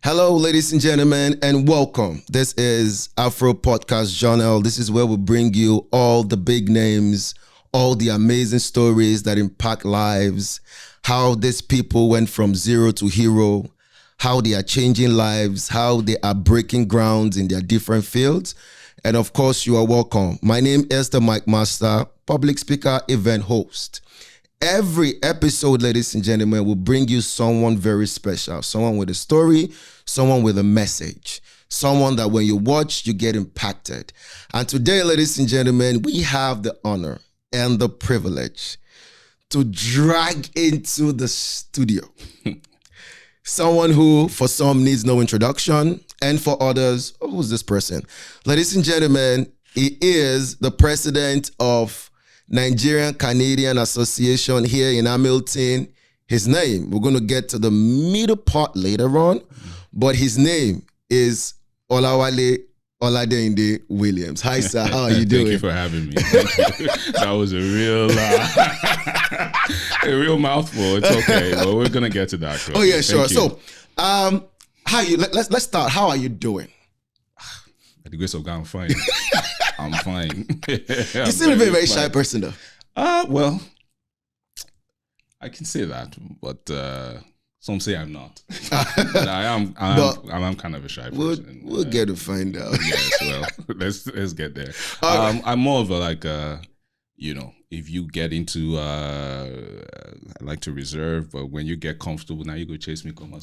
Hello, ladies and gentlemen, and welcome. This is Afro Podcast Journal. This is where we bring you all the big names, all the amazing stories that impact lives, how these people went from zero to hero, how they are changing lives, how they are breaking grounds in their different fields. And of course, you are welcome. My name is the Mic Master, public speaker, event host. Every episode, ladies and gentlemen, will bring you someone very special, someone with a story, someone with a message, someone that when you watch, you get impacted. And today, ladies and gentlemen, we have the honor and the privilege to drag into the studio someone who, for some, needs no introduction, and for others, who's this person? Ladies and gentlemen, he is the president of Nigerian Canadian Association here in Hamilton. His name, we're going to get to the middle part later on, but his name is Olawale Oladende Williams. Hi, sir. How are you doing? Thank you for having me. Thank you. That was a real mouthful. It's okay, but we're going to get to that. Chris. Oh, yeah, sure. Thank you. So, how you? Let's start. How are you doing? By the grace of God, I'm fine. I'm fine. You seem a very shy person, though. Well, I can say that, but some say I'm not. But I am kind of a shy person. We'll get to find out. Yes, well, let's get there. I'm more of a if you get into I like to reserve, but when you get comfortable, now you go chase me, come on.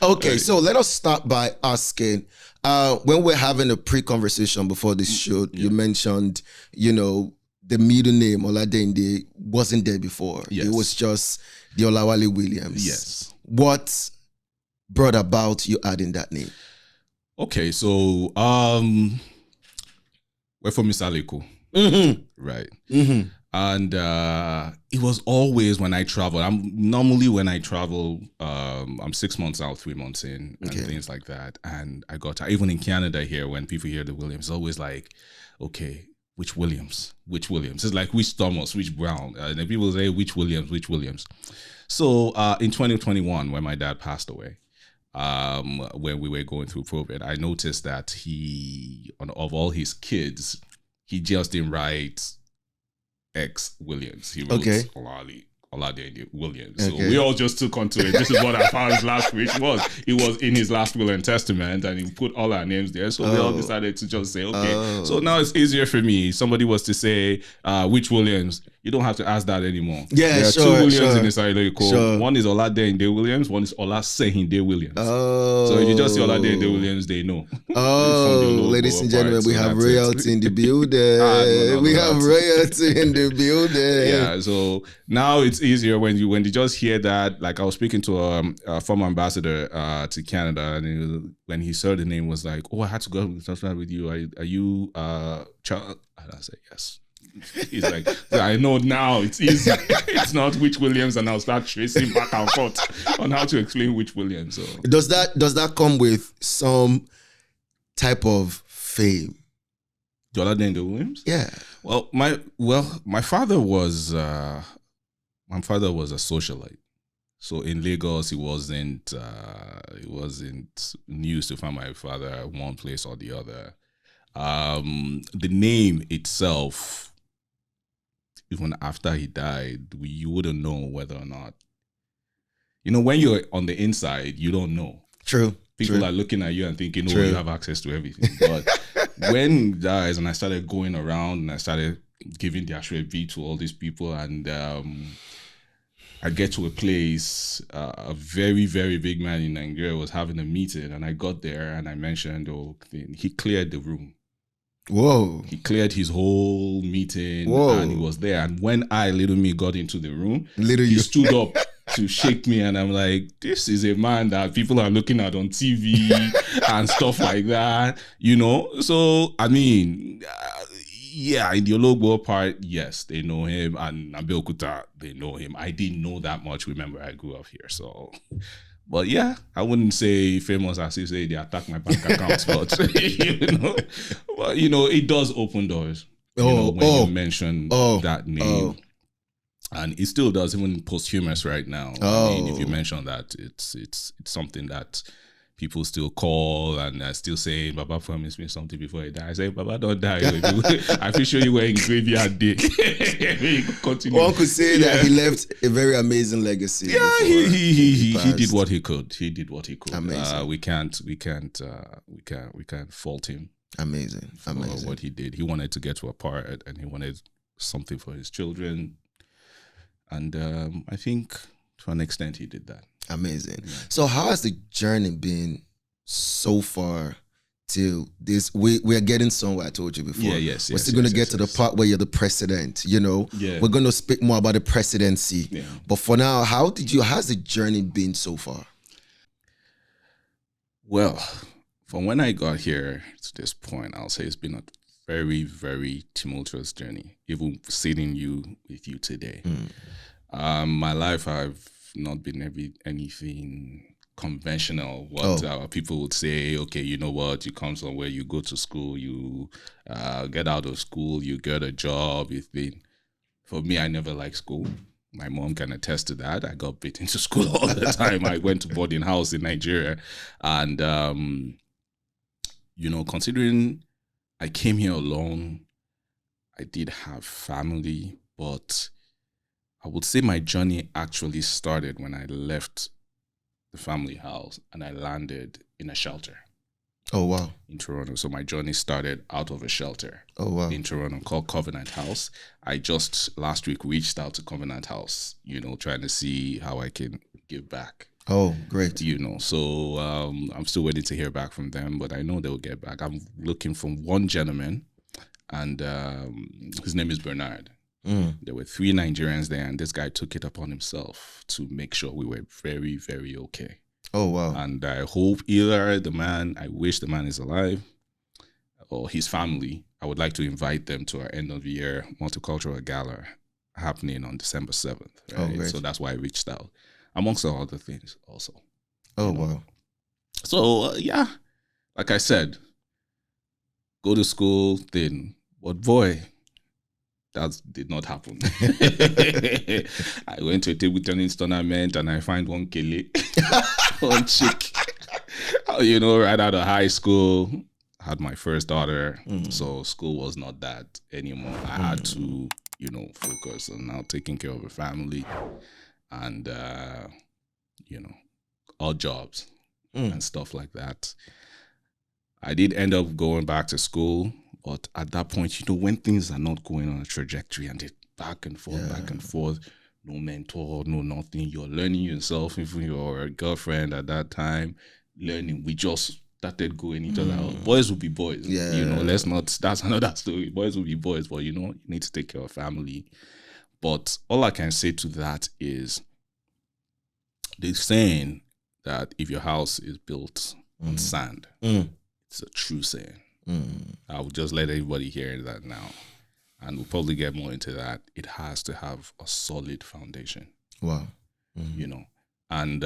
Okay, so let us start by asking, when we're having a pre-conversation before this show, you mentioned, the middle name Oladende wasn't there before. Yes. It was just the Olawale Williams. Yes. What brought about you adding that name? Okay, so we're from Misaleko. Mm-hmm. Right. Mm-hmm. And it was always when I travel. When I travel, I'm 6 months out, 3 months in, and things like that. And I got even in Canada here, when people hear the Williams, it's always like, okay, which Williams? Which Williams? It's like which Thomas, which Brown, and then people say which Williams, which Williams. So in 2021, when my dad passed away, when we were going through COVID, I noticed that of all his kids, he just didn't write X Williams. He wrote Oladende Williams. So we all just took onto it. This is what I found his last wish was. It was in his last will and testament, and he put all our names there. So we all decided to just say, okay. So now it's easier for me. Somebody was to say, which Williams? You don't have to ask that anymore. Yeah, there are sure, two Williams sure, in Israeli. Sure. One is Oladende Williams. One is Olasehinde Williams. Oh. So if you just see Oladende Williams, they know. Oh, ladies and gentlemen, we have royalty in the building. We have royalty in the building. Yeah, so now it's easier when you just hear that. Like I was speaking to a former ambassador to Canada, and when he saw the name, was like, "Oh, I had to go with you. Are you Charles?" And I said, "Yes." He's like, I know now it's easy. It's not which Williams, and I'll start tracing back and forth on how to explain which Williams. So does that come with some type of fame? Oladende Williams? Yeah. Well, my father was a socialite. So in Lagos, it wasn't news to find my father at one place or the other. The name itself, even after he died, you wouldn't know whether or not. When you're on the inside, you don't know. True. People are looking at you and thinking, oh, you have access to everything. But when he dies, and I started going around and I started giving the Ashwebi to all these people, and I get to a place, a very, very big man in Nigeria was having a meeting, and I got there and I mentioned, he cleared the room. Whoa. He cleared his whole meeting. Whoa. And he was there. And when little me, got into the room, Little he you. stood up to shake me. And I'm like, this is a man that people are looking at on TV and stuff like that, So, I mean, in the Ologbo part, yes, they know him. And Abeokuta, they know him. I didn't know that much. Remember, I grew up here. So... But yeah, I wouldn't say famous as you say they attack my bank accounts, but it does open doors. When you mention that name. And it still does, even posthumous right now. I mean, if you mention that, it's something that people still call and still say, Baba promised me something before he died. I say, Baba, don't die. I feel sure you were in graveyard day. Continue. One could say that he left a very amazing legacy. Yeah, he did what he could. He did what he could. Amazing. We can't fault him. Amazing. For what he did. He wanted to get to a part, and he wanted something for his children. And I think to an extent he did that. Amazing. Yeah. So how has the journey been so far till this? We're getting somewhere, I told you before. We're still going to get to the part where you're the president, you know. Yeah. We're going to speak more about the presidency. Yeah. But for now, how's the journey been so far? Well, from when I got here to this point, I'll say it's been a very, very tumultuous journey, even sitting with you today. My life, I've not been anything conventional. What people would say, okay, you know what, you come somewhere, you go to school, you get out of school, you get a job. For me, I never liked school. My mom can attest to that. I got beaten to school all the time. I went to boarding house in Nigeria. And, considering I came here alone, I did have family, but I would say my journey actually started when I left the family house and I landed in a shelter. Oh, wow. In Toronto. So my journey started out of a shelter. Oh, wow. In Toronto called Covenant House. I just last week reached out to Covenant House, trying to see how I can give back. Oh, great. So I'm still waiting to hear back from them, but I know they'll get back. I'm looking for one gentleman, and his name is Bernard. There were 3 Nigerians there, and this guy took it upon himself to make sure we were very, very okay. Oh, wow. And I hope either I wish the man is alive, or his family. I would like to invite them to our end of the year multicultural gala happening on December 7th. Right? Oh, great. So that's why I reached out, amongst all other things also. Oh, wow. So, like I said, go to school, then, but boy, that did not happen. I went to a table tennis tournament and I find one kele, one chick, right out of high school. Had my first daughter, so school was not that anymore. I had to, focus on now taking care of a family and, odd jobs and stuff like that. I did end up going back to school. But at that point, when things are not going on a trajectory and it's back and forth, no mentor, no nothing, you're learning yourself, even your girlfriend at that time, learning. We just started going each other out. Boys will be boys. That's another story. Boys will be boys, but you need to take care of family. But all I can say to that is they're saying that if your house is built on sand, it's a true saying. I will just let everybody hear that now, and we'll probably get more into that. It has to have a solid foundation. Wow. And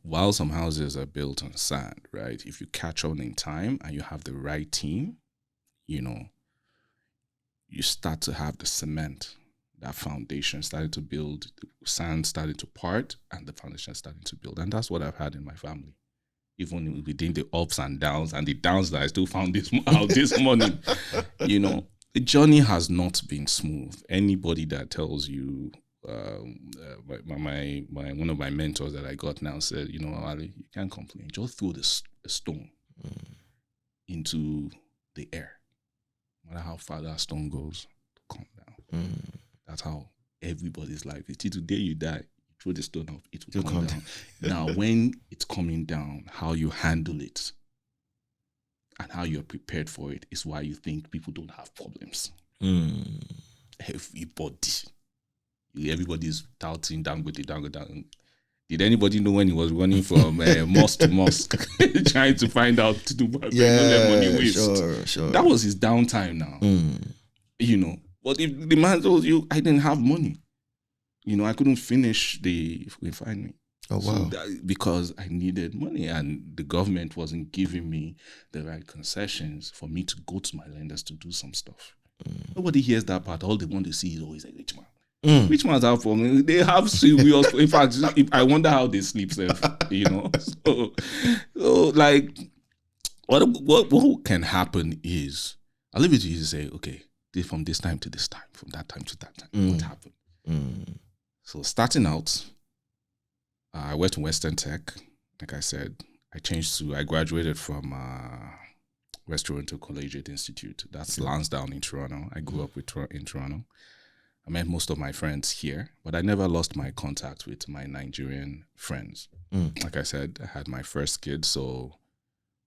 while some houses are built on sand, right, if you catch on in time and you have the right team, you start to have the cement, that foundation started to build, the sand started to part, and the foundation started to build. And that's what I've had in my family. Even within the ups and downs, and the downs that I still found this morning, the journey has not been smooth. Anybody that tells you, one of my mentors that I got now said, Ali, you can't complain. Just throw a stone into the air. No matter how far that stone goes, come down. That's how everybody's life is. Till the day you die, throw the stone up, it will come down. Now, when it's coming down, how you handle it and how you're prepared for it is why you think people don't have problems. Everybody's doubting, down. Did anybody know when he was running from mosque to mosque, trying to find out to do money waste? Sure. That was his downtime now. But if the man told you, I didn't have money. I couldn't finish the refinery. Oh, wow. Because I needed money and the government wasn't giving me the right concessions for me to go to my lenders to do some stuff. Nobody hears that part. All they want to see is always a rich man. Which ones have problem? They have serious. In fact, I wonder how they sleep, you know. So like, what can happen is, I'll leave it to you to say, okay, from this time to this time, from that time to that time, what happened? So starting out, I went to Western Tech. Like I said, I graduated from West Toronto Collegiate Institute. That's Lansdowne in Toronto. I grew up in Toronto. I met most of my friends here, but I never lost my contact with my Nigerian friends. Like I said, I had my first kid, so,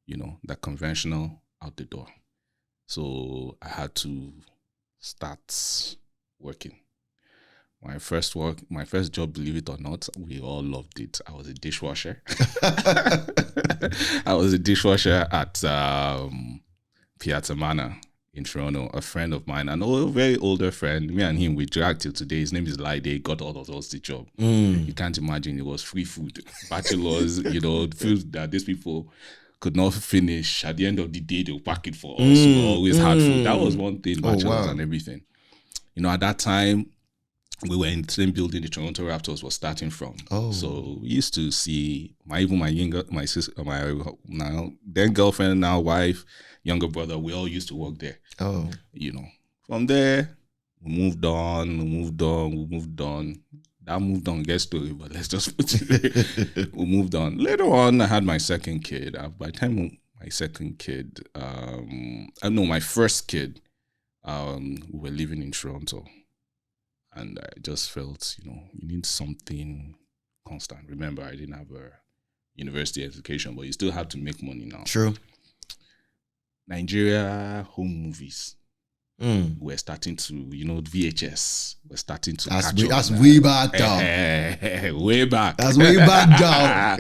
you know, that conventional out the door. So I had to start working. My first job, believe it or not, we all loved it. I was a dishwasher. I was a dishwasher at Piazza Manor in Toronto. A friend of mine, a very older friend, me and him, we dragged till today. His name is Laide, got all of us the job. You can't imagine, it was free food. Bachelors, you know, food that these people could not finish. At the end of the day, they'll pack it for us. We always had food. That was one thing, bachelors and everything. You know, at that time, we were in the same building the Toronto Raptors was starting from. So we used to see my sister, my now then girlfriend, now wife, younger brother, we all used to work there. You know, from there, we moved on. That moved on, guest story, but let's just put it there. We moved on. Later on, I had my second kid. By the time my second kid, my first kid, we were living in Toronto. And I just felt, you know, you need something constant. Remember, I didn't have a university education, but you still have to make money now. True. Nigeria home movies. We're starting to, you know, VHS. We're starting to that's catch up. That's way back down. Way back. That's way back down.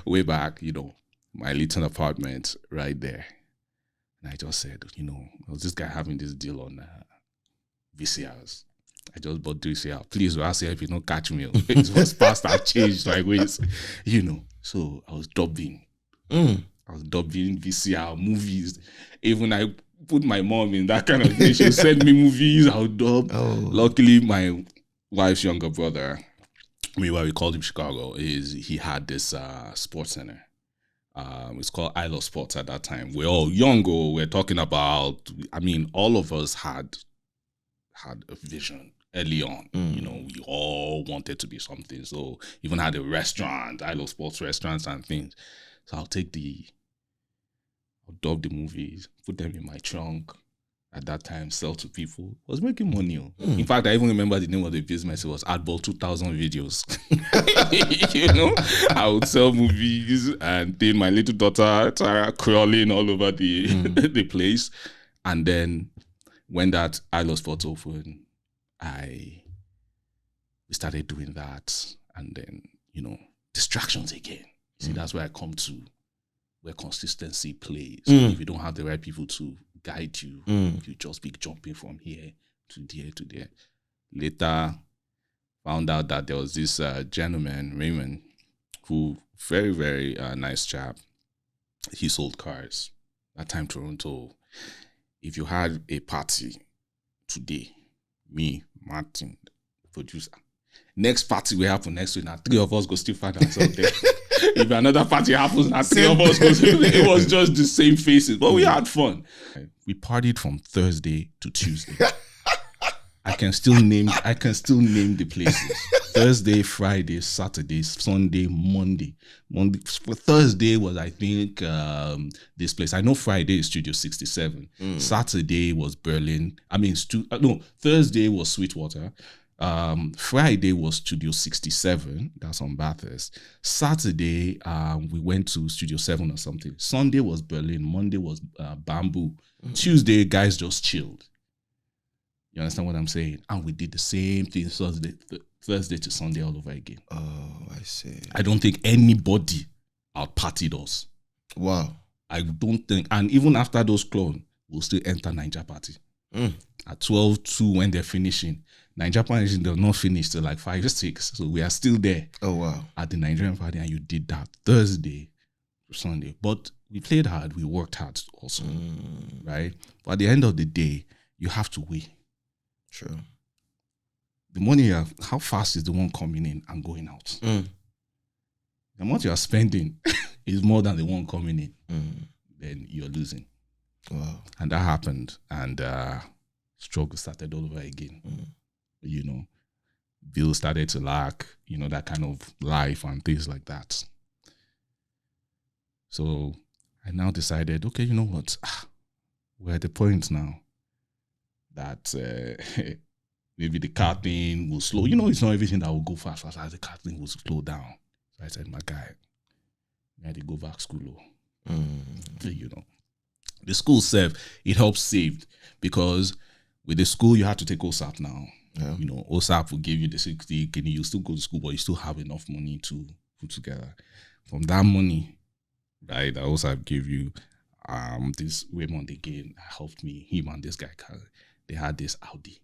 Way back, you know, my little apartment right there. And I just said, you know, was this guy having this deal on VCRs? I just bought VCR. Please, ask if you don't catch me. It was past, I've changed my ways, you know. So I was dubbing. I was dubbing VCR movies. Even I put my mom in that kind of thing. She'll send me movies, I'll dub. Luckily, my wife's younger brother, why we called him Chicago, he had this sports center. It's called I Love Sports at that time. We're all younger. We're talking about, all of us had a vision early on. You know, we all wanted to be something. So even had a restaurant, I Love Sports restaurants and things. So I'll dub the movies, put them in my trunk. At that time, sell to people. I was making money. In fact, I even remember the name of the business. It was Adball 2000 Videos. You know, I would sell movies and then my little daughter Tara crawling all over the the place. And then when that I Love Sports opened, we started doing that. And then, you know, distractions again. See, that's where I come to where consistency plays. If you don't have the right people to guide you, you just be jumping from here to there to there. Later, found out that there was this gentleman, Raymond, who very, very nice chap. He sold cars. That time, Toronto, if you had a party today, me, Martin, producer, next party will happen next week, now 3 of us go still find ourselves there. If another party happens, now 3 of us go still, it was just the same faces, but we had fun. We partied from Thursday to Tuesday. I can still name the places. Thursday, Friday, Saturday, Sunday, Monday. Thursday was, I think, this place. I know Friday is Studio 67. Saturday was Berlin. Thursday was Sweetwater. Friday was Studio 67. That's on Bathurst. Saturday, we went to Studio 7 or something. Sunday was Berlin. Monday was Bamboo. Tuesday, guys just chilled. You understand what I'm saying? And we did the same thing Thursday to Sunday all over again. Oh, I see. I don't think anybody out-partied us. Wow. I don't think. And even after those clones, we'll still enter Niger Party. At 12-2 when they're finishing. Niger Party, they're not finished till like 5 or 6. So we are still there. Oh, wow. At the Nigerian party, and you did that Thursday to Sunday. But we played hard. We worked hard also. Right? But at the end of the day, you have to weigh. True. the money how fast is the one coming in and going out? The amount you are spending is more than the one coming in. Then you're losing. Wow. And that happened, and struggle started all over again. You know, bills started to lack, you know, that kind of life and things like that. So I now decided, okay, you know what? We're at the point now that maybe the car thing will slow. You know, it's not everything that will go fast. The car thing will slow down. So I said, my guy, I had to go back school. You know, the school it helps save, because with the school you have to take OSAP now. Yeah. You know, OSAP will give you the 60, and you still go to school, but you still have enough money to put together. From that money, right, that OSAP gave you, this Raymond again helped me. Him and this guy, they had this Audi.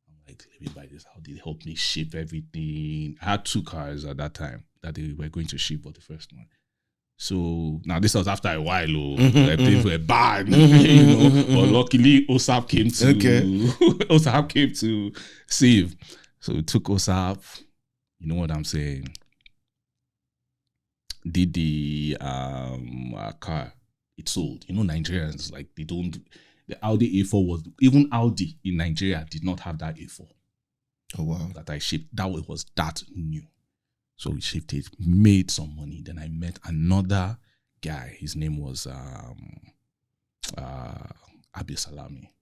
I'm like, let me buy this Audi. They helped me ship everything. I had 2 cars at that time that they were going to ship, but the first one. So now this was after a while, things were bad, you know. But luckily, OSAP came to OSAP came to save. So we took OSAP. You know what I'm saying? Did the car, it sold. You know, Nigerians, like, they don't. The Audi A4 was, even Audi in Nigeria did not have that A4. Oh wow! That I shipped. That was that new. So we shifted, made some money. Then I met another guy. His name was Abi Salami.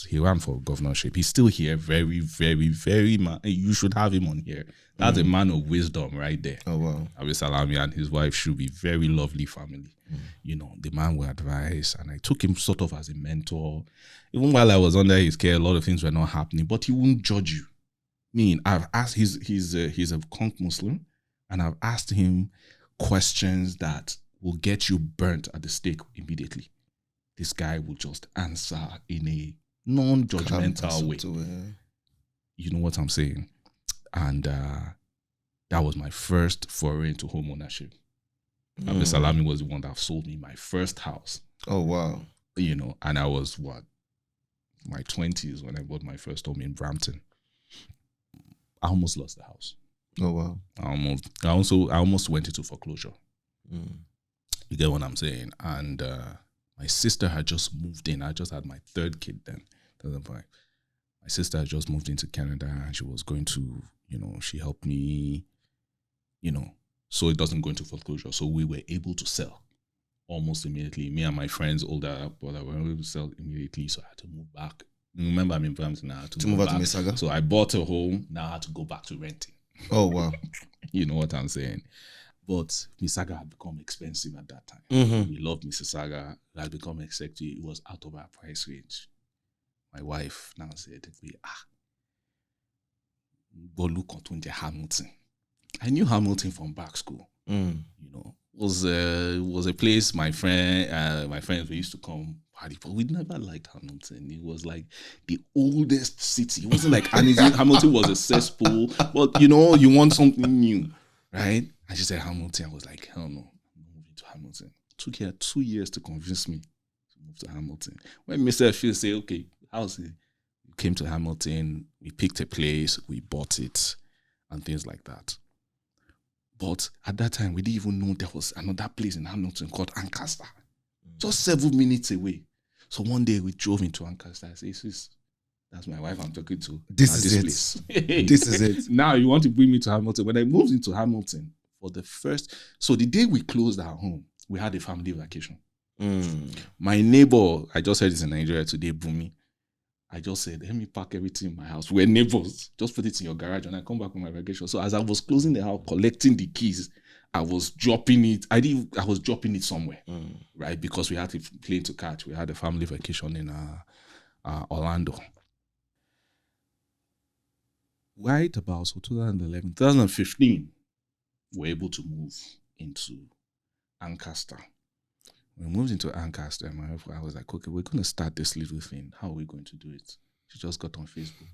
He ran for governorship. He's still here. Very, very, very you should have him on here. That's a man of wisdom right there. Oh wow. Abi Salami and his wife should be very lovely family. You know, the man will advise, and I took him sort of as a mentor. Even while I was under his care, a lot of things were not happening, but he wouldn't judge you. I've asked, he's a conk Muslim. And I've asked him questions that will get you burnt at the stake immediately. This guy will just answer in a non-judgmental way. You know what I'm saying? And that was my first foray into home ownership. Abdul Salami was the one that sold me my first house. Oh, wow. You know, and I was, my 20s when I bought my first home in Brampton. I almost lost the house. Oh wow! I almost went into foreclosure. You get what I'm saying? And my sister had just moved in. I just had my 3rd kid then. 2005. My sister had just moved into Canada, and she was going to, you know, she helped me, you know, so it doesn't go into foreclosure. So we were able to sell almost immediately. Me and my friends, older brother, were able to sell immediately. So I had to move back. Remember, I'm in Brampton now. To move back to Mississauga. So I bought a home. Now I had to go back to renting. Oh wow! You know what I'm saying? But Mississauga had become expensive at that time. We loved Mississauga. It had become expensive. It was out of our price range. My wife now said, go look at Hamilton. I knew Hamilton from back school. You know, was a place my friends we used to come party, but we never liked Hamilton. It was like the oldest city. It wasn't like Hamilton was a cesspool, but you know, you want something new, right? And she said Hamilton. I was like, hell no, I'm moving to Hamilton. It took her 2 years to convince me to move to Hamilton. When Mr. Phil said, okay, how's it? We came to Hamilton, we picked a place, we bought it, and things like that. But at that time, we didn't even know there was another place in Hamilton called Ancaster, just 7 minutes away. So one day we drove into Ancaster. I said, sis, that's my wife I'm talking to. This is it. This is it. Now you want to bring me to Hamilton. When I moved into Hamilton for the first, so the day we closed our home, we had a family vacation. My neighbor, I just heard this in Nigeria today, Bumi. I just said, let me pack everything in my house. We're neighbors. Just put it in your garage and I come back on my vacation. So as I was closing the house, collecting the keys, I was dropping it. I was dropping it somewhere, right? Because we had a plane to catch. We had a family vacation in Orlando. Right about 2011, 2015, we were able to move into Ancaster. When we moved into Ancaster, I was like, okay, we're going to start this little thing. How are we going to do it? She just got on Facebook.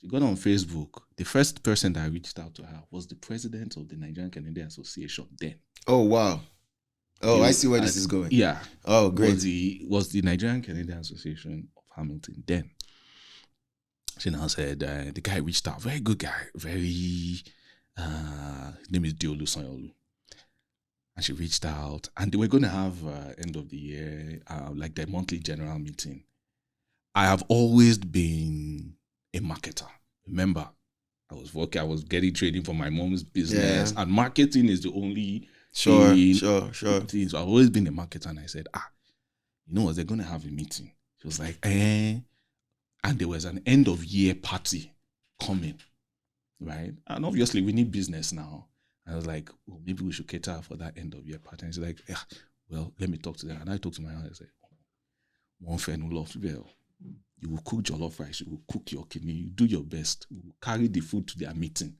She got on Facebook. The first person that I reached out to her was the president of the Nigerian Canadian Association then. Oh, wow. Oh, I see where this is going. Yeah. Oh, great. Was the Nigerian Canadian Association of Hamilton then. She now said, the guy reached out, very good guy, very, his name is Diolu Sanyolu. And she reached out, and they were going to have end of the year, like their monthly general meeting. I have always been a marketer. Remember, I was getting trading for my mom's business, and marketing is the only Sure. thing. So I've always been a marketer, and I said, you know what, they're going to have a meeting. She was like, and there was an end of year party coming, right? And obviously we need business now. I was like, well, maybe we should cater for that end of year party. And she's like, yeah, well, let me talk to them. And I talked to my aunt. I said, one friend who loves well, you will cook jollof rice, you will cook your kidney, you do your best, you will carry the food to their meeting.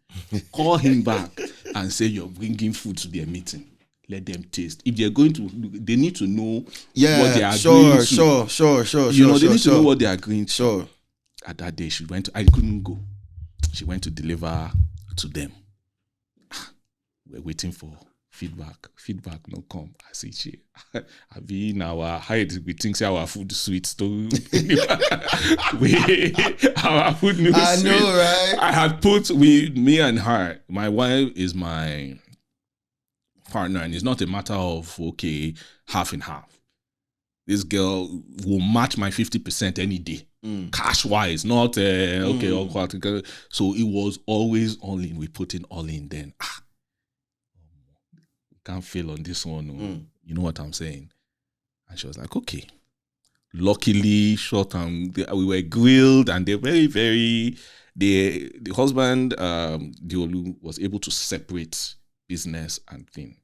Call him back and say you're bringing food to their meeting. Let them taste. If they're going to, they need to know what they are agreeing to. Sure. They need to know what they are agreeing to. Sure. At that day, I couldn't go. She went to deliver to them. We're waiting for feedback. Feedback no come. I say, I be in our height. We think our food sweet. So our food no I sweet. know, right? I had put me and her. My wife is my partner, and it's not a matter of half and half. This girl will match my 50% any day, cash wise, not all. So it was always all in. We put in all in. Then can't fail on this one. You know what I'm saying? And she was like, okay. Luckily, we were grilled, and they're very, very. The husband, Diolu, was able to separate business and thing.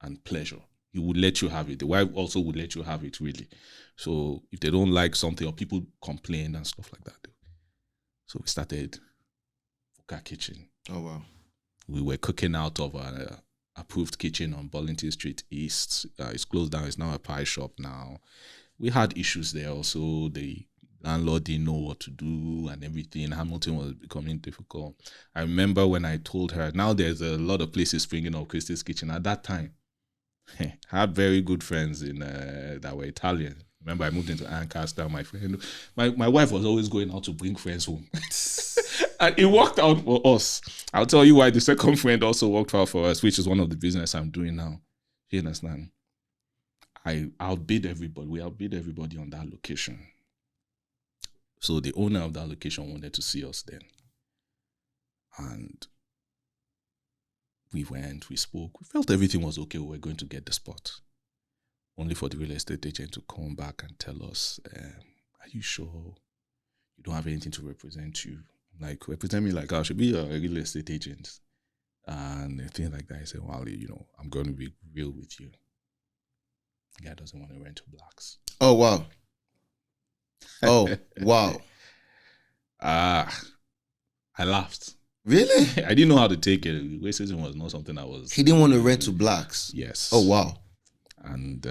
And pleasure. He would let you have it. The wife also would let you have it, really. So if they don't like something or people complain and stuff like that. So we started Fuka Kitchen. Oh, wow. We were cooking out of an approved kitchen on Burlington Street East. It's closed down. It's now a pie shop now. We had issues there also. The landlord didn't know what to do and everything. Hamilton was becoming difficult. I remember when I told her, now there's a lot of places springing up Christie's Kitchen. At that time, I had very good friends in that were Italian. Remember, I moved into Ancaster. My friend, my wife was always going out to bring friends home, and it worked out for us. I'll tell you why. The second friend also worked out for us, which is one of the business I'm doing now. You understand? I outbid everybody. We outbid everybody on that location. So the owner of that location wanted to see us then, and we went, we spoke, we felt everything was okay, we were going to get the spot. Only for the real estate agent to come back and tell us, are you sure you don't have anything to represent you? Like, represent me like I should be a real estate agent. And things like that. I said, well, I'm going to be real with you. The guy doesn't want to rent to blacks. Oh, wow. Oh, wow. I laughed. Really? I didn't know how to take it. Racism was not something I was. He didn't want to rent to blacks. Yes. Oh, wow. And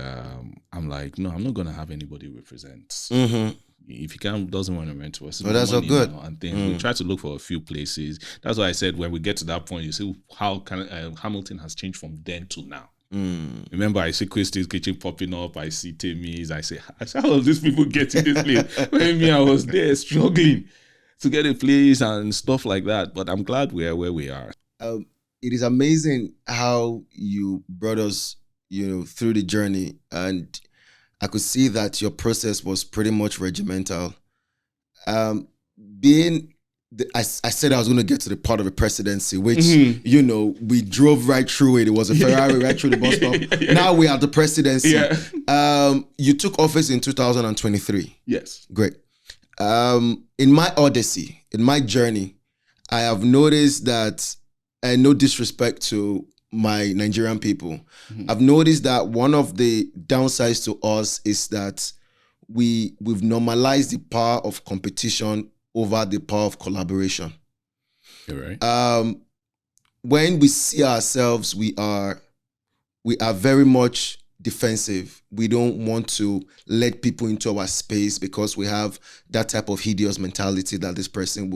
I'm like, no, I'm not going to have anybody represent. Mm-hmm. If he doesn't want to rent to us, that's so good. And things. We try to look for a few places. That's why I said when we get to that point, you see how Hamilton has changed from then to now. Remember, I see Christie's Kitchen popping up. I see Timmy's. I say, how does these people get to this place? When I was there struggling to get a place and stuff like that. But I'm glad we are where we are. It is amazing how you brought us, through the journey, and I could see that your process was pretty much regimental. I said I was going to get to the part of the presidency, which, we drove right through it. It was a Ferrari right through the bus stop. Yeah. Now we are at the presidency. Yeah. You took office in 2023. Yes. Great. In my odyssey, in my journey, I have noticed that, and no disrespect to my Nigerian people, I've noticed that one of the downsides to us is that we've normalized the power of competition over the power of collaboration. You're right. When we see ourselves, we are very much defensive. We don't want to let people into our space because we have that type of hideous mentality that this person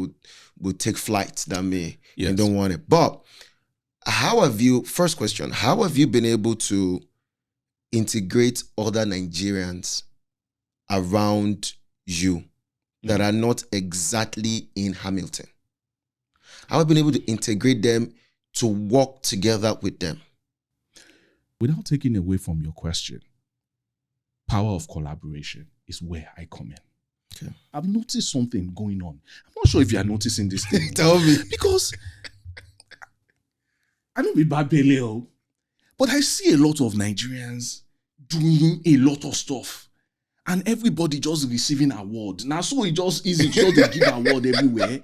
would take flight than me and don't want it. But first question, how have you been able to integrate other Nigerians around you that are not exactly in Hamilton? How have I been able to integrate them to work together with them? Without taking away from your question, power of collaboration is where I come in. Okay. I've noticed something going on. I'm not sure if you are noticing this thing. Tell me. Because I don't be bad belly, but I see a lot of Nigerians doing a lot of stuff. And everybody just receiving awards. Now, so it's just easy to just give award everywhere.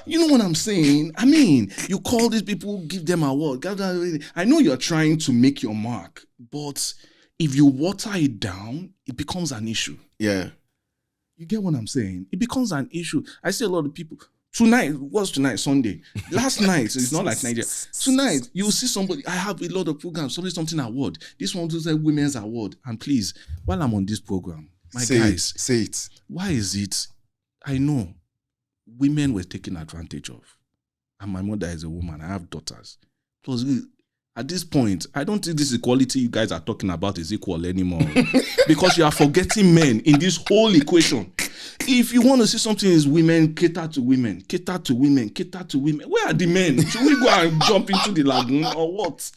You know what I'm saying? I mean, you call these people, give them award. I know you're trying to make your mark, but if you water it down, it becomes an issue. Yeah. You get what I'm saying? It becomes an issue. I see a lot of people. Tonight, what's tonight? Sunday. Last night, it's not like Nigeria. Tonight, you'll see somebody. I have a lot of programs. Something award. This one to say women's award. And please, while I'm on this program, my guys, say it. Why is it? I know women were taken advantage of. And my mother is a woman. I have daughters. Plus, at this point, I don't think this equality you guys are talking about is equal anymore. Because you are forgetting men in this whole equation. If you want to see something is women, cater to women, cater to women, cater to women. Where are the men? Should we go and jump into the lagoon or what?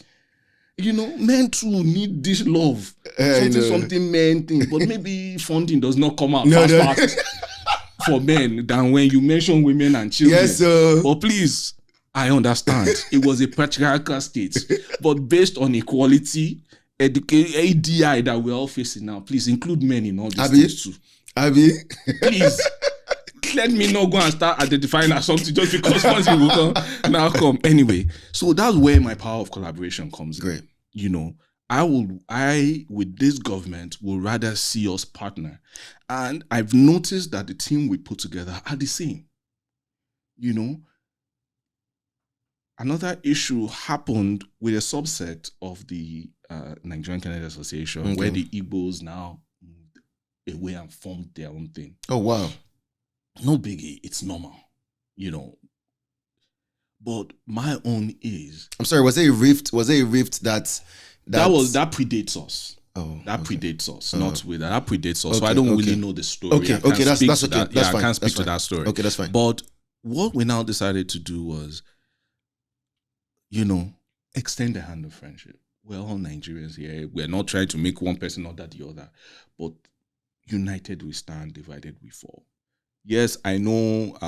You know, men too need this love. Something men think. But maybe funding does not come out fast for men than when you mention women and children. Yes, sir. But please, I understand. It was a patriarchal state. But based on equality, ADI that we're all facing now, please include men in all these things too. Abi? Please. Let me not go and start identifying as something just because once you will come. Anyway, so that's where my power of collaboration comes in. Great. You know, I with this government will rather see us partner. And I've noticed that the team we put together are the same. You know, another issue happened with a subset of the Nigerian Canada Association, where the Igbos now moved away and formed their own thing. Oh, wow. No biggie, it's normal, you know. But my own is... I'm sorry, was there a rift? Was there a rift that predates us? Oh, that predates us, not with that. That predates us. Okay, so I don't really know the story. Okay, that's okay. That's fine. I can't speak to that story. Okay, that's fine. But what we now decided to do was, you know, extend the hand of friendship. We're all Nigerians here. We're not trying to make one person other the other. But united we stand, divided we fall. Yes, I know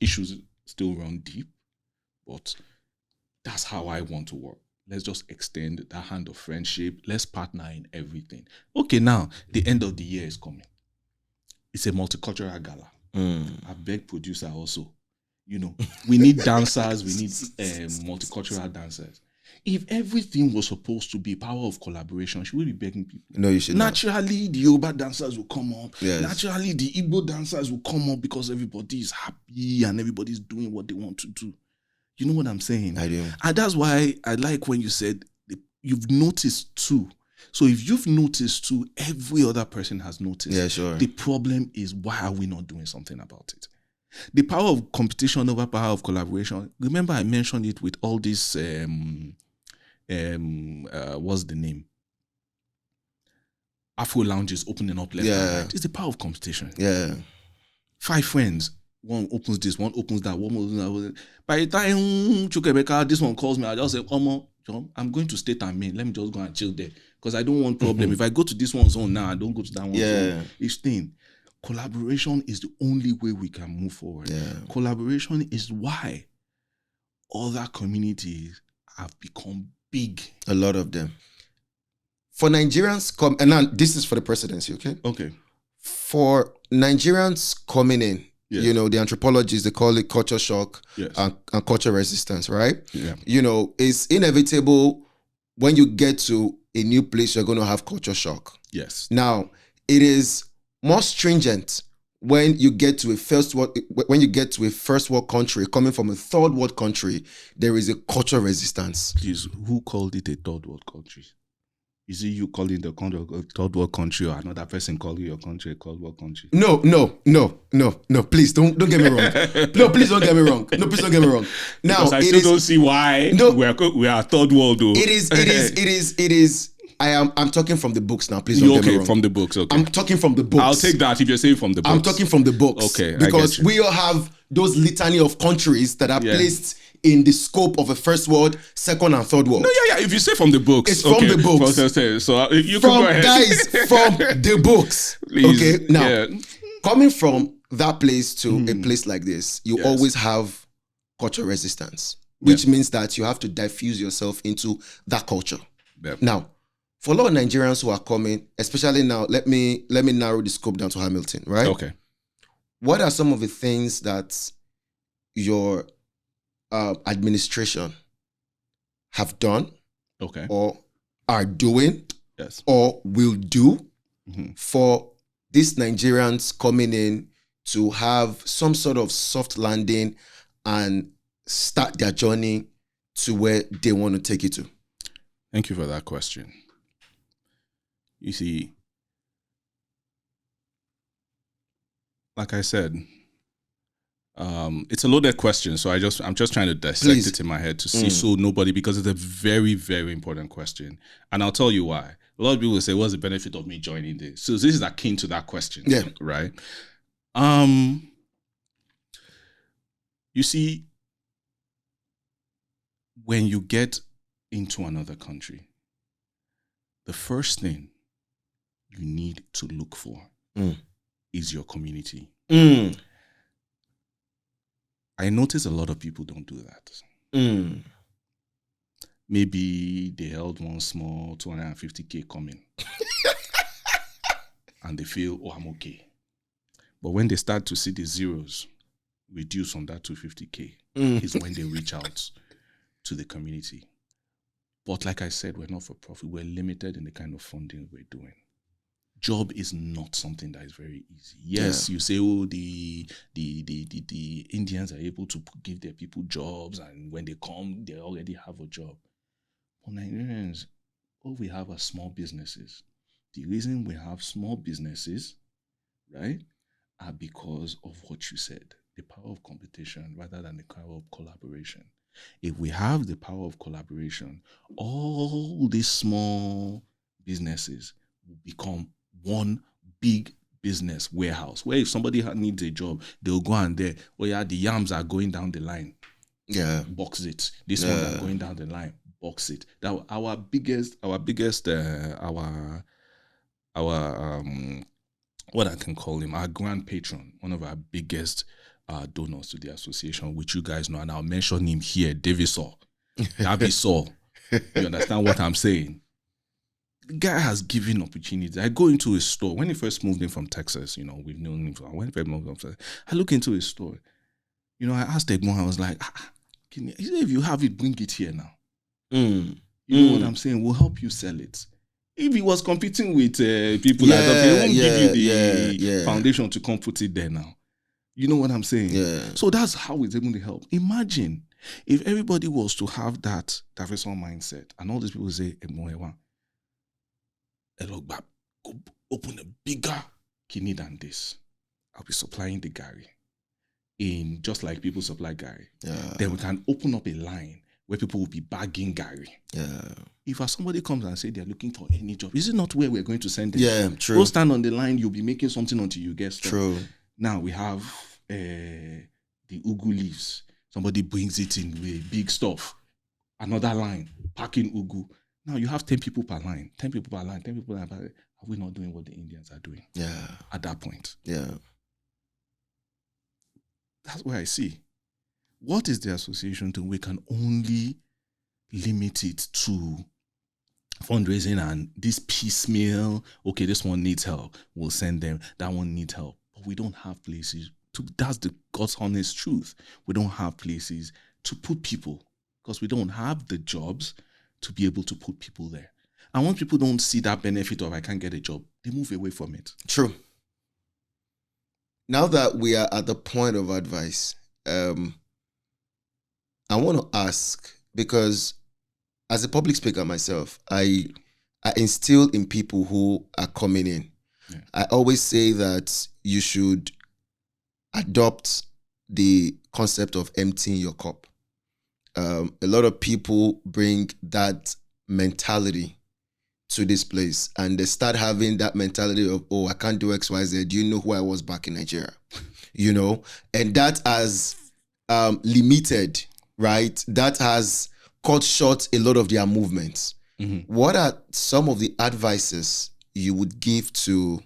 issues still run deep, but that's how I want to work. Let's just extend that hand of friendship. Let's partner in everything. Okay, now, the end of the year is coming. It's a multicultural gala. I beg producer also. You know, we need dancers. We need multicultural dancers. If everything was supposed to be power of collaboration, should we be begging people? No, you should Naturally, not. the Yoruba dancers will come up. Yes. Naturally, the Igbo dancers will come up because everybody is happy and everybody's doing what they want to do. You know what I'm saying? I do. And that's why I like when you said you've noticed too. So if you've noticed too, every other person has noticed. Yeah, sure. The problem is, why are we not doing something about it? The power of competition over power of collaboration. Remember I mentioned it with all this... what's the name? Afro lounges opening up left and right. It's the power of competition. Yeah. 5 friends. One opens this, one opens that, one opens that. By the time Chukebeka, this one calls me, I just say, John, I'm going to State and Main. Let me just go and chill there. Because I don't want problem. If I go to this one's zone now, I don't go to that one's zone. Each thing. Collaboration is the only way we can move forward. Yeah. Collaboration is why other communities have become big. A lot of them. For Nigerians and now this is for the presidency, okay? Okay. For Nigerians coming in, you know, the anthropologists, they call it culture shock and culture resistance, right? Yeah. You know, it's inevitable when you get to a new place, you're going to have culture shock. Yes. Now, it is more stringent when you get to a first world country, coming from a third world country, there is a cultural resistance. Please, who called it a third world country? Is it you calling the third world country, or another person calling your country a third world country? No. Please don't get me wrong. No, please don't get me wrong. No, please don't get me wrong. Now, because I still don't see why we are third world though. It is I'm talking from the books now. Please don't get me Okay, wrong. from the books. Okay, I'm talking from the books. I'll take that if you're saying from the books. I'm talking from the books. Okay, because I get you. we all have those litany of countries that are placed in the scope of a first world, second, and third world. No, yeah. If you say from the books, it's from the books. So you can go ahead. Guys, from the books. Please, okay, now coming from that place to a place like this, you always have cultural resistance, which means that you have to diffuse yourself into that culture. Yep. Now, for a lot of Nigerians who are coming, especially now, let me narrow the scope down to Hamilton, right? Okay. What are some of the things that your administration have done, or are doing, or will do for these Nigerians coming in to have some sort of soft landing and start their journey to where they want to take it to? Thank you for that question. You see, like I said, it's a loaded question, so I'm just trying to dissect it in my head to see because it's a very, very important question. And I'll tell you why. A lot of people will say, what's the benefit of me joining this? So this is akin to that question. Yeah. Right? You see, when you get into another country, the first thing you need to look for is your community. I notice a lot of people don't do that. Maybe they held one small 250K coming and they feel, oh, I'm okay. But when they start to see the zeros reduce on that 250K, is when they reach out to the community. But like I said, we're not for profit. We're limited in the kind of funding we're doing. Job is not something that is very easy. Yes, you say, oh, the Indians are able to give their people jobs, and when they come, they already have a job. But Nigerians, all we have are small businesses. The reason we have small businesses, right, are because of what you said, the power of competition rather than the power of collaboration. If we have the power of collaboration, all these small businesses will become one big business warehouse where if somebody needs a job, they'll go and there, oh yeah, the yams are going down the line. Yeah. Box it. This one are going down the line. Box it. That our biggest what I can call him, our grand patron, one of our biggest donors to the association, which you guys know, and I'll mention him here, Davisaw. Davisaw. You understand what I'm saying? The guy has given opportunities. I go into his store. When he first moved in from Texas, we've known him for, when he first moved from Texas, I look into his store. I asked Edmond, I was like, he said, if you have it, bring it here now. You know what I'm saying? We'll help you sell it. If he was competing with people like that, they won't give you the foundation to come put it there now. You know what I'm saying? Yeah. So that's how it's able to help. Imagine if everybody was to have that diversion mindset, and all these people say, open a bigger kidney than this. I'll be supplying the Gary. In just like people supply Gary. Yeah. Then we can open up a line where people will be bagging Gary. Yeah. If somebody comes and say they're looking for any job, is it not where we're going to send them? Yeah, true. Go stand on the line, you'll be making something until you get stuck. True. Now we have the ugu leaves. Somebody brings it in with big stuff. Another line, packing ugu. Now you have 10 people per line. 10 people per line. 10 people per line. Are we not doing what the Indians are doing? Yeah. At that point. Yeah. That's where I see. What is the association doing? We can only limit it to fundraising and this piecemeal. Okay, this one needs help. We'll send them. That one needs help. But we don't have places to. That's the God's honest truth. We don't have places to put people because we don't have the jobs to be able to put people there. And when people don't see that benefit of I can't get a job, they move away from it. True. Now that we are at the point of advice, I want to ask, because as a public speaker myself, I instill in people who are coming in. Yeah. I always say that you should adopt the concept of emptying your cup. A lot of people bring that mentality to this place and they start having that mentality of, oh, I can't do X, Y, Z. Do you know who I was back in Nigeria? You know, and that has limited, right? That has cut short a lot of their movements. What are some of the advices you would give to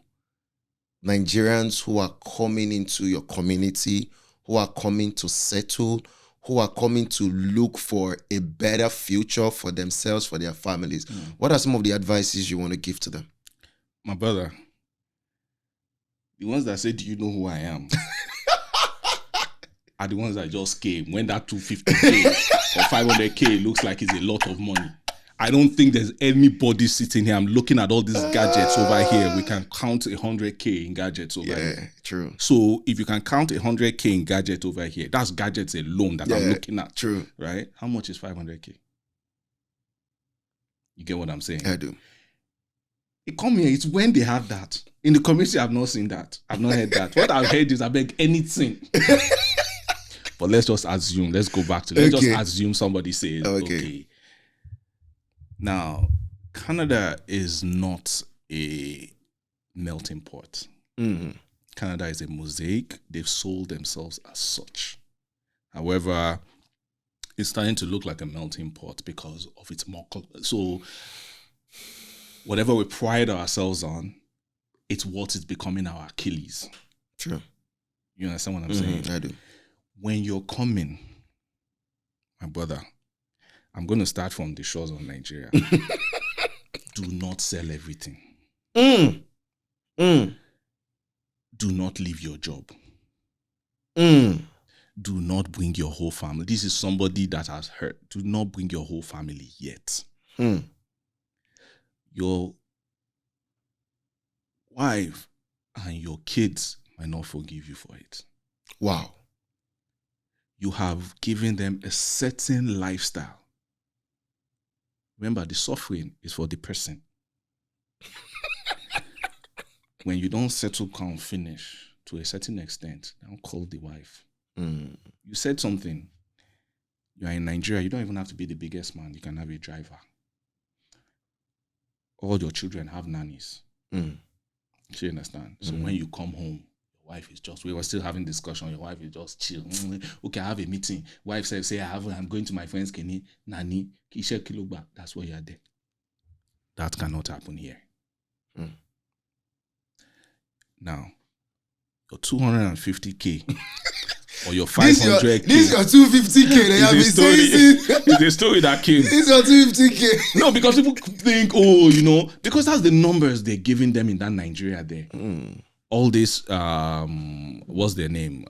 Nigerians who are coming into your community, who are coming to settle, who are coming to look for a better future for themselves, for their families? What are some of the advices you want to give to them? My brother, the ones that say, do you know who I am? Are the ones that just came when that 250K or 500K looks like it's a lot of money. I don't think there's anybody sitting here. I'm looking at all these gadgets over here. We can count 100K in gadgets over here. Yeah, true. So if you can count 100K in gadgets over here, that's gadgets alone that I'm looking at. True. Right? How much is 500K? You get what I'm saying? I do. It come here, it's when they have that. In the community, I've not seen that. I've not heard that. What I've heard is I beg anything. But let's just assume. Let's go back to let's just assume somebody says, okay. Now, Canada is not a melting pot. Canada is a mosaic. They've sold themselves as such. However, it's starting to look like a melting pot because of its more. So, whatever we pride ourselves on, it's what is becoming our Achilles. True. You understand what I'm saying? I do. When you're coming, my brother, I'm going to start from the shores of Nigeria. Do not sell everything. Do not leave your job. Do not bring your whole family. This is somebody that has hurt. Do not bring your whole family yet. Your wife and your kids might not forgive you for it. Wow. You have given them a certain lifestyle. Remember, the suffering is for the person. When you don't settle, can't finish to a certain extent, don't call the wife. You said something. You are in Nigeria. You don't even have to be the biggest man. You can have a driver. All your children have nannies. Do you understand? So when you come home, your wife is just, we were still having discussion. Your wife is just chill. Okay, I have a meeting. Wife says, I'm going to my friend's Kenny, nanny, Kisha Kiloba. That's why you are there. That cannot happen here. Now, your 250K or your 500K. This your 250K. They have been saying it's a story that came. This your 250K. No, because people think, oh, you know, because that's the numbers they're giving them in that Nigeria there. All this, what's their name?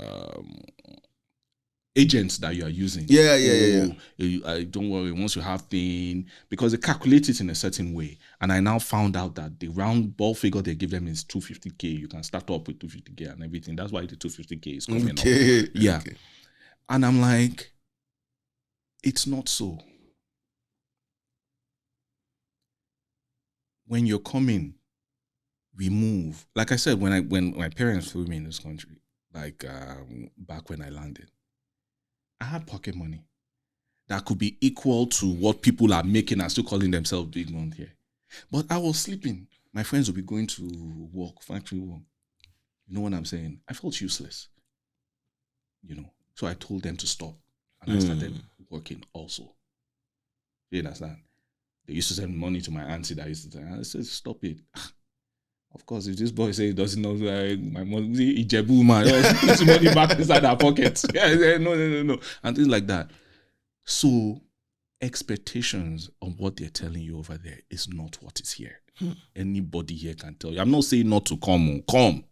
Agents that you are using. Yeah. Don't worry, once you have thing, because they calculate it in a certain way. And I now found out that the round ball figure they give them is 250K. You can start up with 250K and everything. That's why the 250K is coming up. Yeah. Okay. And I'm like, it's not so. When you're coming, we move. Like I said, when my parents flew me in this country, like back when I landed, I had pocket money that could be equal to what people are making and still calling themselves big ones here. But I was sleeping. My friends would be going to work, factory work. You know what I'm saying? I felt useless. You know, so I told them to stop. And I started working also. You understand? They used to send money to my auntie that used to say, I said, stop it. Of course, if this boy says he doesn't know my mom, Ijebu man, put money back inside our pockets. No. And things like that. So, expectations of what they're telling you over there is not what is here. Anybody here can tell you. I'm not saying not to come.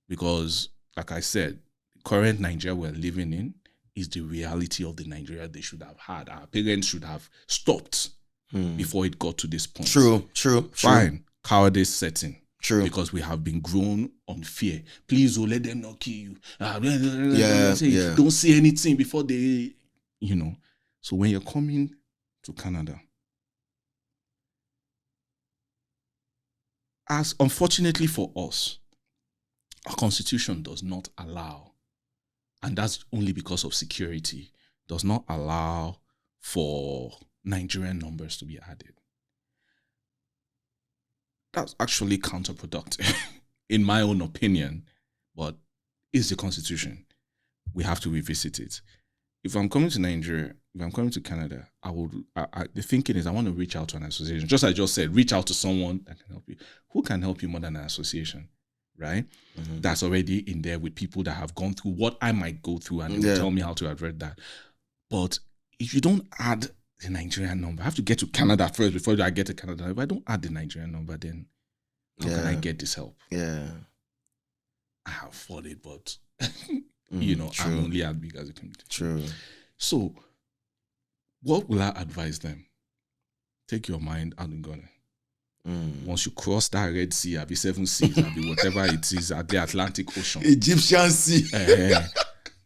Because, like I said, the current Nigeria we're living in is the reality of the Nigeria they should have had. Our parents should have stopped before it got to this point. True. Fine. Cowardice setting. True. Because we have been grown on fear. Please, let them not kill you. Don't say anything before they, you know. So when you're coming to Canada, as unfortunately for us, our constitution does not allow, and that's only because of security, does not allow for Nigerian numbers to be added. That's actually counterproductive, in my own opinion. But it's the Constitution. We have to revisit it. If I'm coming to Nigeria, if I'm coming to Canada, the thinking is I want to reach out to an association. Just as I just said, reach out to someone that can help you. Who can help you more than an association, right? Mm-hmm. That's already in there with people that have gone through what I might go through and they will tell me how to address that. But if you don't add the Nigerian number, I have to get to Canada first before I get to Canada. If I don't add the Nigerian number, then how can I get this help? Yeah. I have fought it, but true. I'm only as big as a community. True. So, what will I advise them? Take your mind out and go. Once you cross that Red Sea, I'll be 7 seas, I'll be whatever it is at the Atlantic Ocean. Egyptian Sea.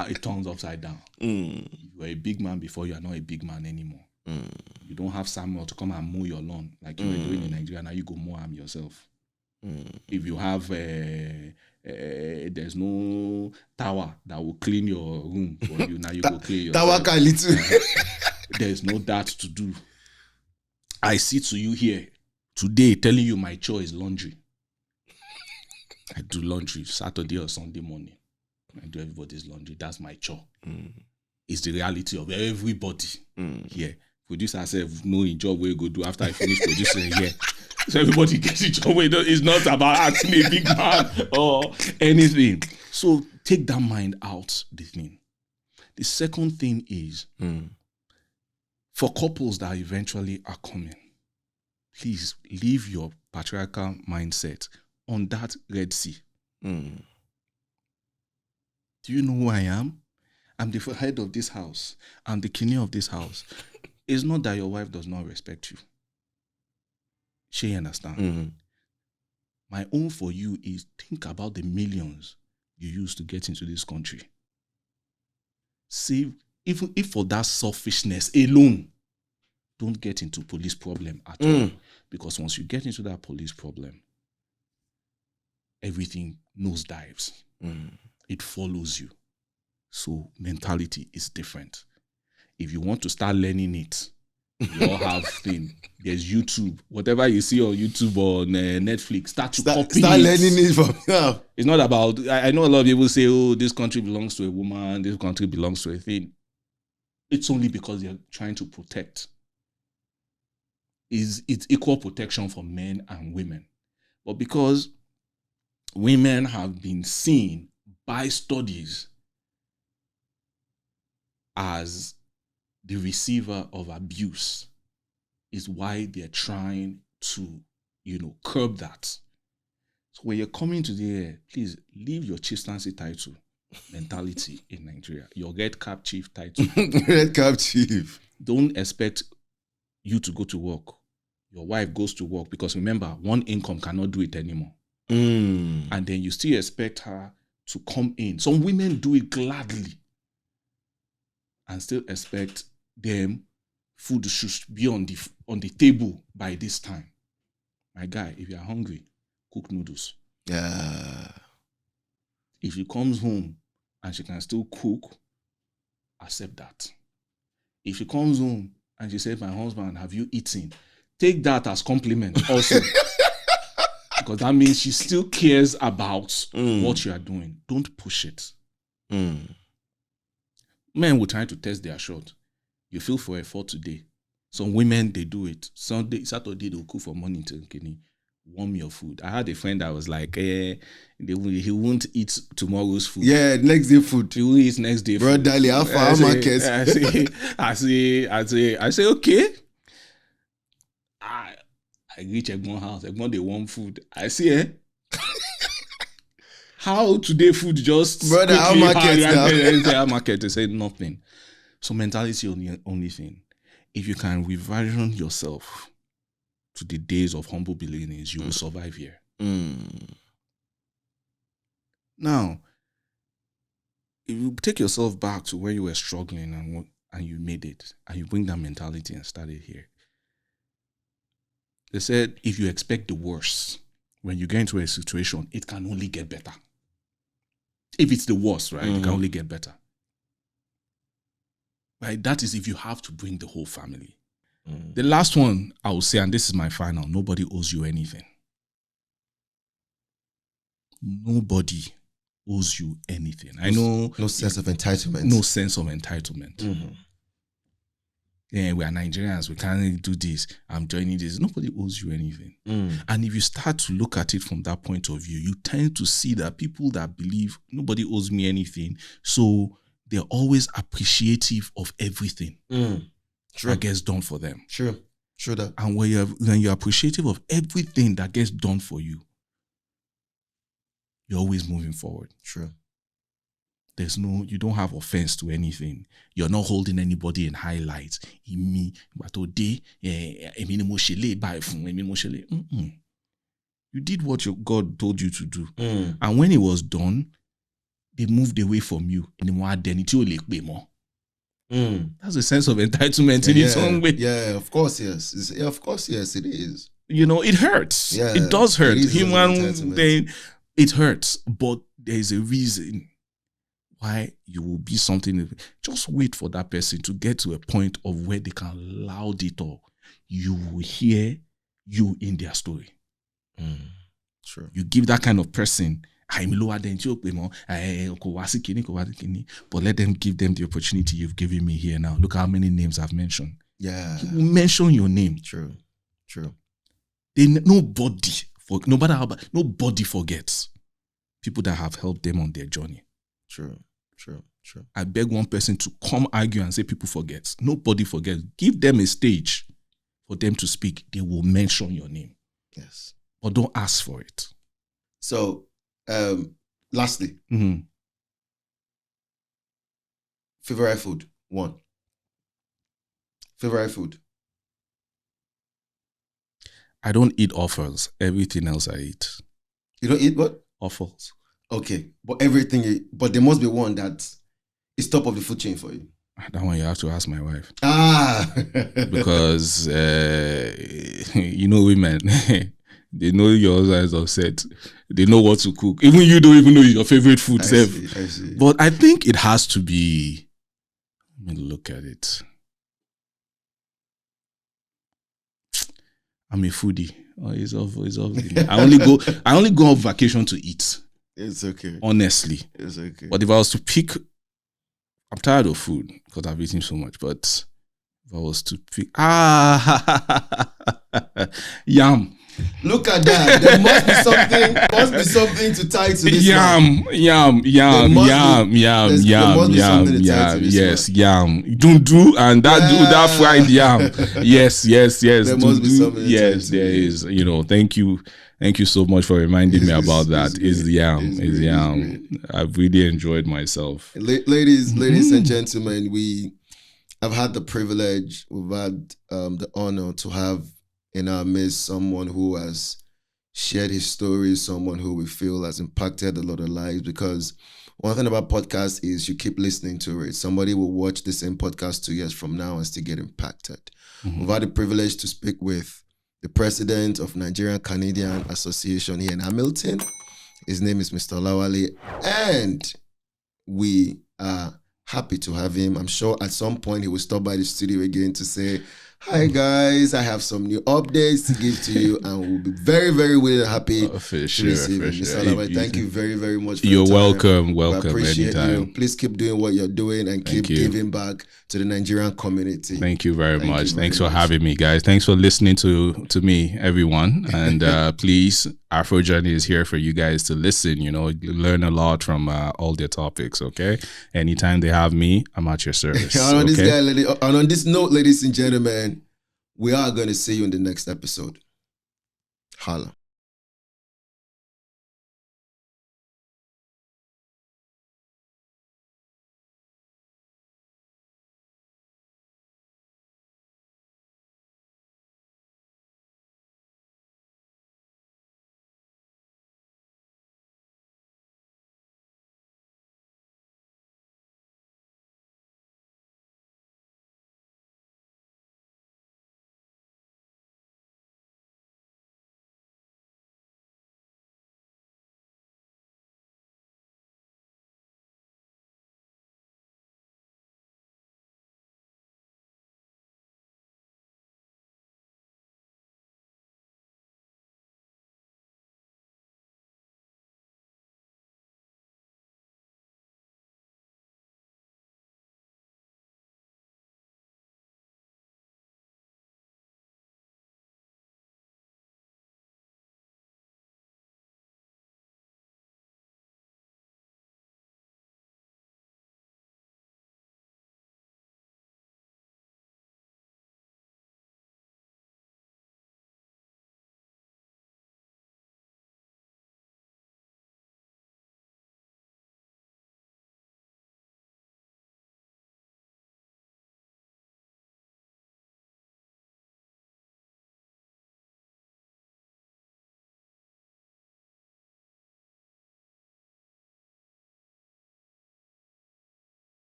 It turns upside down. You were a big man before, you are not a big man anymore. You don't have Samuel to come and mow your lawn like you were doing in Nigeria. Now you go mow am yourself. If you have there's no tower that will clean your room for you, now you go clean yourself. Tower little. There's no that to do. I sit to you here today telling you my chore is laundry. I do laundry Saturday or Sunday morning. I do everybody's laundry. That's my chore. It's the reality of everybody here. Producer said, no job where you go do after I finish producing here. So everybody gets a job where it's not about acting a big man or anything. So take that mind out the thing. The second thing is, for couples that eventually are coming, please leave your patriarchal mindset on that Red Sea. Do you know who I am? I'm the head of this house. I'm the king of this house. It's not that your wife does not respect you. She understand. My own for you is think about the millions you used to get into this country. Save, even if for that selfishness alone, don't get into police problem at all. Because once you get into that police problem, everything nosedives. It follows you. So mentality is different. If you want to start learning it, you all have thing. There's YouTube. Whatever you see on YouTube or Netflix, start learning it from now. It's not about, I know a lot of people say, oh, this country belongs to a woman, this country belongs to a thing. It's only because they're trying to protect. It's equal protection for men and women. But because women have been seen by studies as the receiver of abuse, is why they're trying to, curb that. So when you're coming to the air, please leave your chieftaincy title mentality in Nigeria. Your red cap chief title. Red cap chief. Don't expect you to go to work. Your wife goes to work because remember, one income cannot do it anymore. And then you still expect her to come in. Some women do it gladly and still expect them food should be on the table by this time. My guy, if you are hungry, cook noodles. Yeah. If she comes home and she can still cook, accept that. If she comes home and she says, my husband, have you eaten? Take that as compliment also. Because that means she still cares about what you are doing. Don't push it. Men will try to test their shot. You feel for effort today. Some women, they do it. Saturday, they'll cook for morning till warm your food. I had a friend that was like, he won't eat tomorrow's food. Yeah, next day food. He will eat next day food. Brotherly, how far markets? I say, okay. I reach Egmon's house. Egmont, they want food. I say, how today food just brother, how market now? How market? They say nothing. So mentality on the only thing. If you can reversion yourself to the days of humble beginnings, you will survive here. Now, if you take yourself back to where you were struggling and you made it, and you bring that mentality and started here, they said if you expect the worst, when you get into a situation, it can only get better. If it's the worst, right, it can only get better. Right? That is if you have to bring the whole family. The last one I will say, and this is my final, nobody owes you anything. nobody owes you anything. I know no sense of entitlement. No sense of entitlement. Mm-hmm. Yeah, we are Nigerians. We can't do this. I'm joining this. Nobody owes you anything. And if you start to look at it from that point of view, you tend to see that people that believe nobody owes me anything, so they're always appreciative of everything that gets done for them. True that. And when you're appreciative of everything that gets done for you, you're always moving forward. True. You don't have offense to anything. You're not holding anybody in highlights. You did what your God told you to do. And when it was done, they moved away from you. That's a sense of entitlement in its own way. Yeah, of course, yes. Of course, yes, it is. It hurts. Yeah, it does hurt. Human thing, it hurts. But there's a reason why you will be something. Just wait for that person to get to a point of where they can loud it up. You will hear you in their story. True. You give that kind of person, I'm lower than you, but let them give them the opportunity you've given me here now. Look how many names I've mentioned. Yeah. You will mention your name. True. Nobody forgets people that have helped them on their journey. True. I beg one person to come argue and say people forget. Nobody forgets. Give them a stage for them to speak. They will mention your name. Yes. But don't ask for it. So, lastly, favorite food, 1. Favorite food. I don't eat offals. Everything else I eat. You don't eat what? Offals. Okay, but but there must be one that is top of the food chain for you. That one you have to ask my wife. Because women, they know your husband is upset. They know what to cook. Even you don't even know your favorite food. I see. But I think it has to be. Let me look at it. I'm a foodie. It's off. I only go on vacation to eat. It's okay. Honestly. It's okay. But if I was to pick, I'm tired of food because I've eaten so much. But if I was to pick, yam. Look at that. There must be something to tie to this. Yam. Yes, yam. Dundu and that fried yam. Yes. There must be something. Yes, there is. Thank you so much for reminding me about that. It's yam. I've really enjoyed myself. Ladies and gentlemen, I've had the privilege, we've had the honor to have in our midst someone who has shared his story, someone who we feel has impacted a lot of lives. Because one thing about podcasts is you keep listening to it. Somebody will watch the same podcast 2 years from now and still get impacted. We've had the privilege to speak with the president of Nigerian Canadian Association here in Hamilton. His name is Mr. Lawale, and we are happy to have him. I'm sure at some point he will stop by the studio again to say, hi guys, I have some new updates to give to you, and we'll be very, very willing and happy to receive him. Mr. Lawale, thank you very, very much for your time. Welcome. I appreciate anytime. you. Please keep doing what you're doing and keep giving back to the Nigerian community. Thank you very much. Thanks for having me, guys. Thanks for listening to me, everyone. And please, Afrojournal is here for you guys to listen, learn a lot from all their topics, okay? Anytime they have me, I'm at your service. On this note, ladies and gentlemen, we are going to see you in the next episode. Holla.